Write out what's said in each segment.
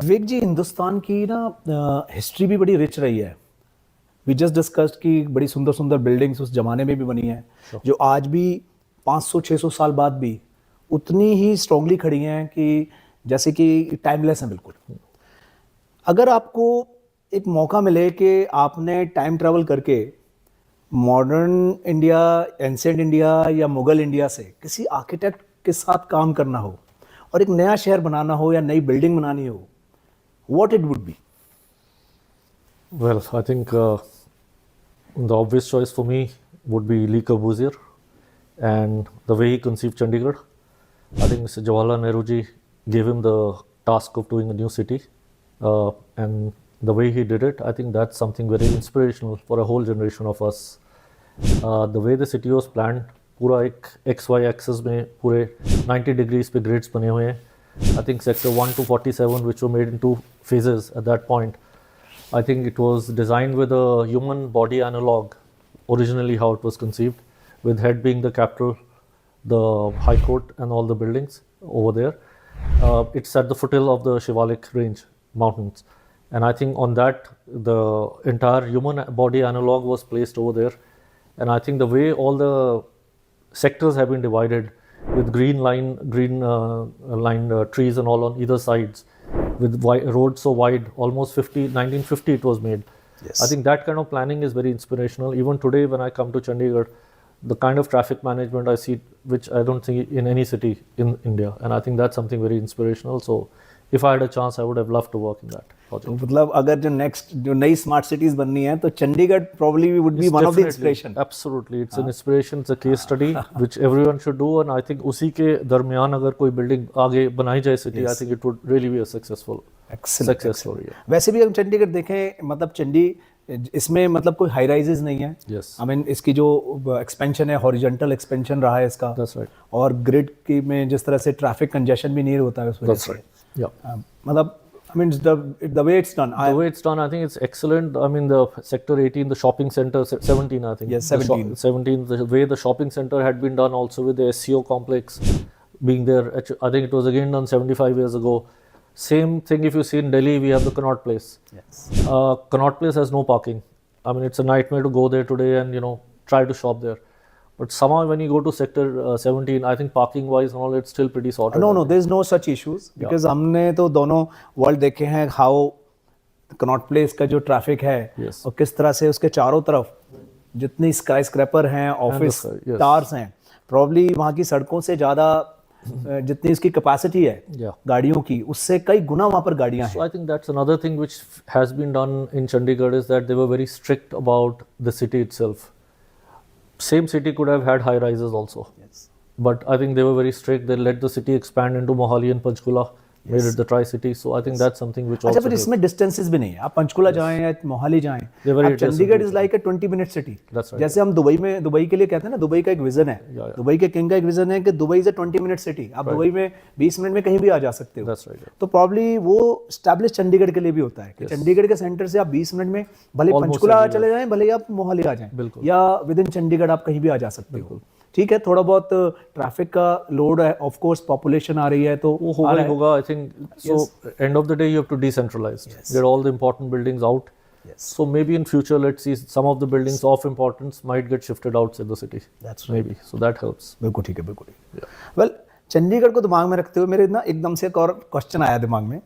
विवेक जी, हिंदुस्तान की ना हिस्ट्री भी बड़ी रिच रही है। वी जस्ट डिस्कस्ड कि बड़ी सुंदर सुंदर बिल्डिंग्स उस जमाने में भी बनी हैं जो आज भी 500-600 साल बाद भी उतनी ही स्ट्रांगली खड़ी हैं कि जैसे कि टाइमलेस हैं बिल्कुल। अगर आपको एक मौका मिले कि आपने टाइम ट्रैवल करके मॉडर्न इंडिया, एंशिएंट इंडिया या मुगल इंडिया से किसी आर्किटेक्ट के साथ काम करना हो और एक नया शहर बनाना हो या नई बिल्डिंग बनानी हो, what it would be? Well, I think the obvious choice for me would be Le Corbusier, and the way he conceived Chandigarh. I think Mr. Jawaharlal Nehru ji gave him the task of doing a new city, and the way he did it, I think that's something very inspirational for a whole generation of us. The way the city was planned, पूरा एक XY axis में पूरे 90 degrees पे grids बने हुए हैं. I think sector 1 to 47, which were made in 2 phases at that point, I think it was designed with a human body analog, originally how it was conceived, with head being the capital, the high court and all the buildings over there. It's at the foothill of the Shivalik range mountains, and I think on that the entire human body analog was placed over there. And I think the way all the sectors have been divided with green lined trees and all on either sides, with roads so wide, almost 1950 it was made. Yes. I think that kind of planning is very inspirational. Even today when I come to Chandigarh, the kind of traffic management I see, which I don't see in any city in India, and I think that's something very inspirational. So if I had a chance, I would have loved to work in that project. तो मतलब अगर जो नई smart cities बननी है तो Chandigarh probably would be one of the inspiration. Absolutely, it's an inspiration, it's a case study which everyone should do, and I think उसी के दरमियान अगर कोई बिल्डिंग आगे बनाई जाए city, I think it would really be a successful success story. वैसे भी हम चंडीगढ़ देखें, मतलब इसमें मतलब कोई हाई राइजेस नहीं है. Yes. I mean इसकी जो एक्सपेंशन है, हॉरिजॉन्टल एक्सपेंशन रहा है इसका. That's right. और ग्रिड की में जिस तरह से ट्रैफिक कंजेशन भी नहीं होता है उस वजह से. Yeah. मतलब I mean the way it's done. The way it's done, I think it's excellent. I mean the sector 18, the shopping center 17, I think. Yes, 17. 17. The way the shopping center had been done, also with the SCO complex being there. I think it was again done 75 years ago. Same thing if you see in Delhi, we have the Connaught Place. Yes. Connaught Place has no parking. I mean, it's a nightmare to go there today and try to shop there. But somehow when you go to sector 17, I think parking wise and all, it's still pretty sorted. No, there's no such issues because हमने तो दोनों world देखे हैं how Connaught place का जो traffic है और किस तरह से उसके चारों तरफ जितनी स्काई स्क्रैपर हैं, ऑफिस टावर्स हैं, प्रॉब्ली वहाँ की सड़कों से ज़्यादा जितनी उसकी कैपेसिटी है गाड़ियों की, उससे कई गुना वहाँ पर गाड़ियाँ हैं. So I think that's another thing which has been done in Chandigarh is that they were very strict about the city itself. Same city could have had high rises also. Yes. But I think they were very strict. They let the city expand into Mohali and Panchkula, made it the tri-city. So I think that's something which also. अच्छा, पर इसमें distances भी नहीं है. आप पंचकुला जाएं या मोहाली जाएं, अब Chandigarh is like a 20-minute city. जैसे हम दुबई के लिए कहते हैं ना, दुबई का एक विजन है, दुबई के किंग का एक विजन है कि Dubai is a 20-minute city. आप दुबई में 20 मिनट में कहीं भी आ जा सकते हो. तो प्रॉब्ली वो स्टैब्लिश चंडीगढ़ के लिए भी होता है कि चंडीगढ़ के सेंटर से आप 20 मिनट में भले पंचकुला चले जाएं, भले आप मोहाली आ जाएं, या विद इन चंडीगढ़ आप कहीं भी आ जा सकते हो. ठीक है, थोड़ा बहुत ट्रैफिक का लोड है, ऑफ कोर्स पॉपुलेशन आ रही है तो वो होगा. I think so end of the day you have to decentralise, get all the important buildings out. So maybe in future, let's see, some of the buildings of importance might get shifted outside the city. That's right. Maybe, so that helps. बिल्कुल ठीक है, बिल्कुल ठीक. Well, Chandigarh को दिमाग में रखते हुए मेरे ना एकदम से एक और क्वेश्चन आया दिमाग में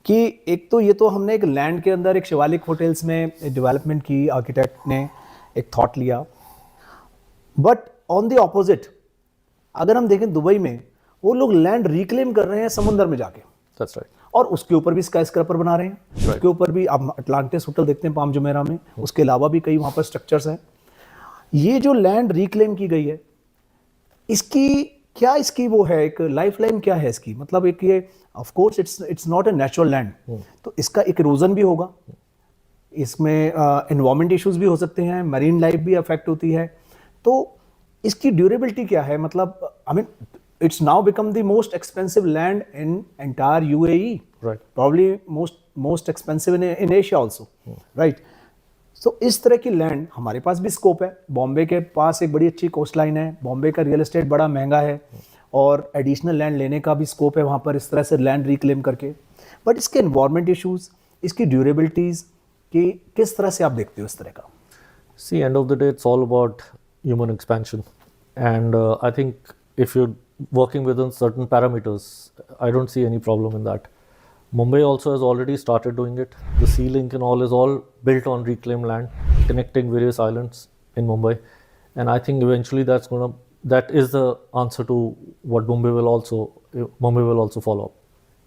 कि एक तो ये तो हमने एक लैंड के अंदर एक शिवालिक होटल्स में डेवलपमेंट की, आर्किटेक्ट ने एक थॉट लिया, बट ऑन द ऑपोजिट अगर हम देखें दुबई में वो लोग लैंड रिक्लेम कर रहे हैं समुंदर में जाके. That's right. और उसके ऊपर भी स्काई स्क्रैपर बना रहे हैं. उसके ऊपर भी आप अटलांटिस होटल देखते हैं पाम जुमेरा में, उसके अलावा भी कई वहाँ पर स्ट्रक्चर्स हैं. ये जो लैंड रिक्लेम की गई है, इसकी वो है एक लाइफ लाइन क्या है इसकी? मतलब एक ये of course it's not a natural land, तो इसका एक इरोजन भी होगा, इसमें एनवायरमेंट इश्यूज भी हो सकते हैं, मरीन लाइफ भी अफेक्ट होती है. तो इसकी ड्यूरेबिलिटी क्या है? मतलब I mean it's now become the most expensive land in entire UAE. Right. Probably most expensive in Asia also. Right. So इस तरह की लैंड हमारे पास भी स्कोप है. बॉम्बे के पास एक बड़ी अच्छी कोस्ट लाइन है, बॉम्बे का रियल एस्टेट बड़ा महंगा है और एडिशनल लैंड लेने का भी स्कोप है वहाँ पर, इस तरह से लैंड रिक्लेम करके. बट इसके इन्वायरमेंट इश्यूज, इसकी ड्यूरेबिलिटीज कि किस तरह से आप देखते हो इस तरह का? See, end of the day, it's all about human expansion. And I think if you're working within certain parameters, I don't see any problem in that. Mumbai also has already started doing it. The Sea Link and all is all built on reclaimed land, connecting various islands in Mumbai. And I think eventually that is the answer to what Mumbai will also follow up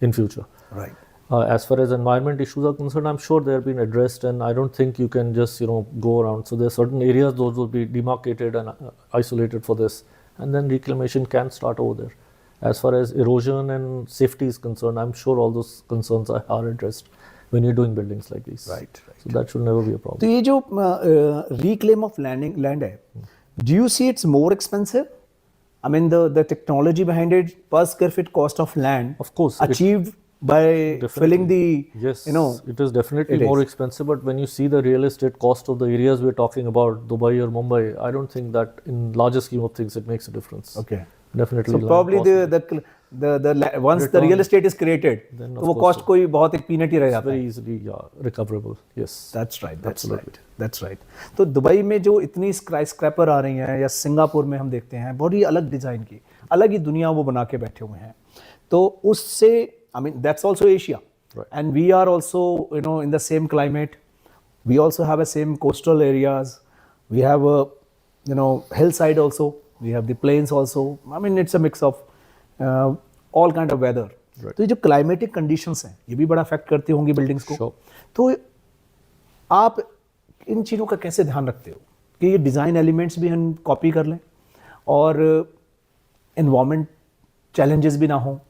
in future. Right. As far as environment issues are concerned, I'm sure they have been addressed, and I don't think you can just go around. So there are certain areas those will be demarcated and isolated for this, and then reclamation can start over there. As far as erosion and safety is concerned, I'm sure all those concerns are addressed when you're doing buildings like these. Right. So that should never be a तो problem. ये जो reclaim of land है, do you see it's more expensive? I mean the technology behind it, per square feet cost of land, Of course, it- achieved by filling the, Yes, you know, it is definitely it more is. expensive, but when you see the real estate cost of the areas we're talking about, Dubai or Mumbai, I don't think that in larger scheme of things it makes a difference. Okay. Definitely. So land probably cost once the Return. real estate is created, Then तो of वो course cost कोई बहुत एक peanut ही रह is जाता है. very easily recoverable. Yes. That's right. That's Absolutely. right. That's right. तो Dubai में जो इतनी स्क्रैपर आ रही हैं या सिंगापुर में हम देखते हैं बहुत ही अलग डिज़ाइन की, अलग ही दुनिया वो बना के बैठे हुए हैं. तो उससे I mean that's also Asia. Right. And we are also in the same climate. We also have a same coastal areas. We have a hillside also. We have the plains also. I mean it's a mix of all kind of weather. Right. तो ये जो climatic conditions हैं ये भी बड़ा affect करती होंगी buildings को. Sure. तो आप इन चीज़ों का कैसे ध्यान रखते हो कि ये डिज़ाइन एलिमेंट्स भी हम कॉपी कर लें और एनवायरमेंट चैलेंजेस भी ना हो,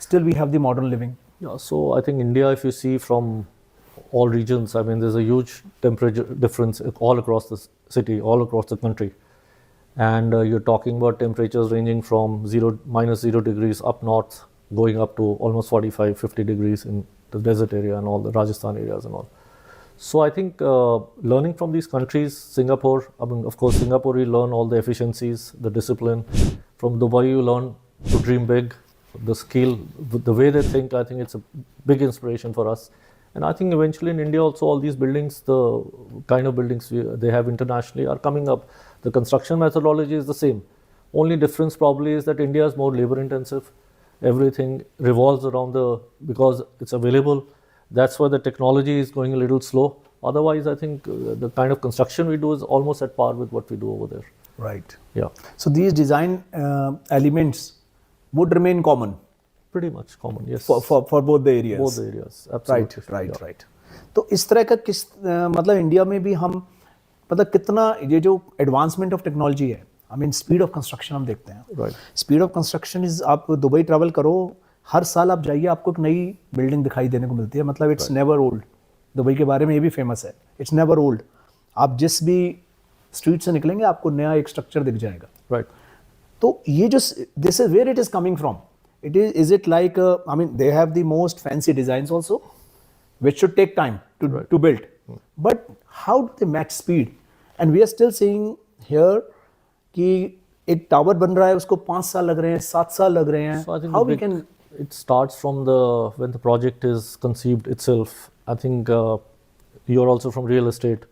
still we have the modern living? Yeah, so I think India, if you see from all regions, I mean, there's a huge temperature difference all across the city, all across the country. And you're talking about temperatures ranging from -0 degrees up north, going up to almost 45, 50 degrees in the desert area and all the Rajasthan areas and all. So I think learning from these countries, Singapore, I mean, of course, Singapore, you learn all the efficiencies, the discipline. From Dubai, you learn to dream big. The skill, the way they think, I think it's a big inspiration for us. And I think eventually in India also, all these buildings, the kind of buildings they have internationally are coming up. The construction methodology is the same. Only difference probably is that India is more labor intensive. Everything revolves around because it's available. That's why the technology is going a little slow. Otherwise, I think the kind of construction we do is almost at par with what we do over there. Right. Yeah, so these design elements would remain common pretty much common. Yes, for both the areas. both the areas. Right Absolutely. Right Yeah. Right. तो इस तरह का मतलब India में भी हम मतलब कितना ये जो एडवांसमेंट ऑफ टेक्नोलॉजी है, I mean speed of construction हम देखते हैं. Right. Speed of construction is, आप दुबई ट्रैवल करो, हर साल आप जाइए आपको एक नई बिल्डिंग दिखाई देने को मिलती है. मतलब इट्स नेवर ओल्ड. दुबई के बारे में ये भी फेमस है, इट्स नेवर ओल्ड. आप जिस भी स्ट्रीट से निकलेंगे आपको नया एक स्ट्रक्चर दिख जाएगा. Right. तो ये जो this is where it is coming from. Is it like I mean they have the most fancy designs also which should take time to build. But how do they match speed? And we are still seeing here कि एक tower बन रहा है उसको 5 साल लग रहे हैं, 7 साल लग रहे हैं. So I think How the we big- can it starts from when the project is conceived itself. I think you're also from real estate.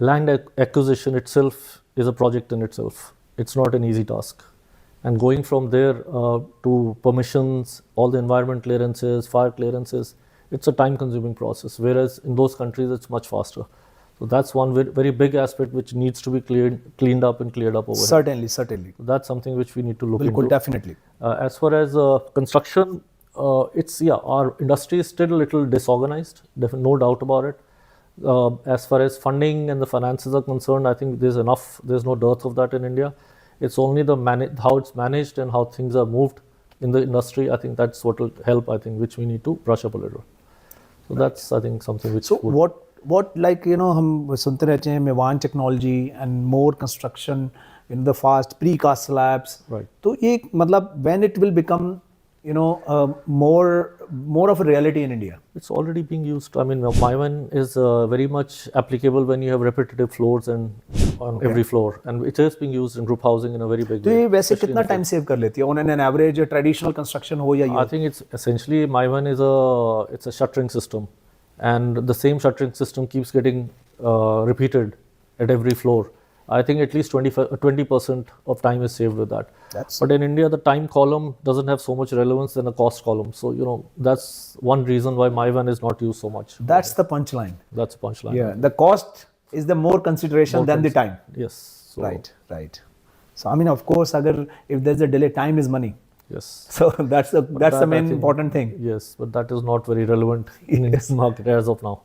Land acquisition itself is a project in itself. It's not an easy task. And going from there to permissions, all the environment clearances, fire clearances, it's a time-consuming process. Whereas in those countries, it's much faster. So that's one very big aspect which needs to be cleaned up and cleared up over here. certainly So that's something which we need to look बिल्कुल into. definitely. As far as construction, our industry is still a little disorganized. No doubt about it. As far as funding and the finances are concerned, I think there's enough. There's no dearth of that in India. It's only how it's managed and how things are moved in the industry. I think that's what will help. I think which we need to brush up a little. So that's I think something which. So what like हम सुनते रहते हैं Mivan technology and more construction in the fast precast slabs. Right. तो ये मतलब when it will become more of a reality in India? It's already being used. I mean, Maivan is very much applicable when you have repetitive floors and on every floor, and it is being used in group housing in a very big तो way. ये वैसे especially in कितना the time save कर लेती है on an average traditional construction हो या I ये think it's essentially MyOne it's a shuttering system, and the same shuttering system keeps getting repeated at every floor. I think at least 20% of time is saved with that. That's- But in India, the time column doesn't have so much relevance than the cost column. So that's one reason why MyOne is not used so much. That's the punch line That's a punchline. yeah the cost is the more consideration than the time Yes. So, right so I mean of course agar if there's a delay time is money Yes. so that's the That I main think- important thing Yes, but that is not very relevant in Indian market as of now.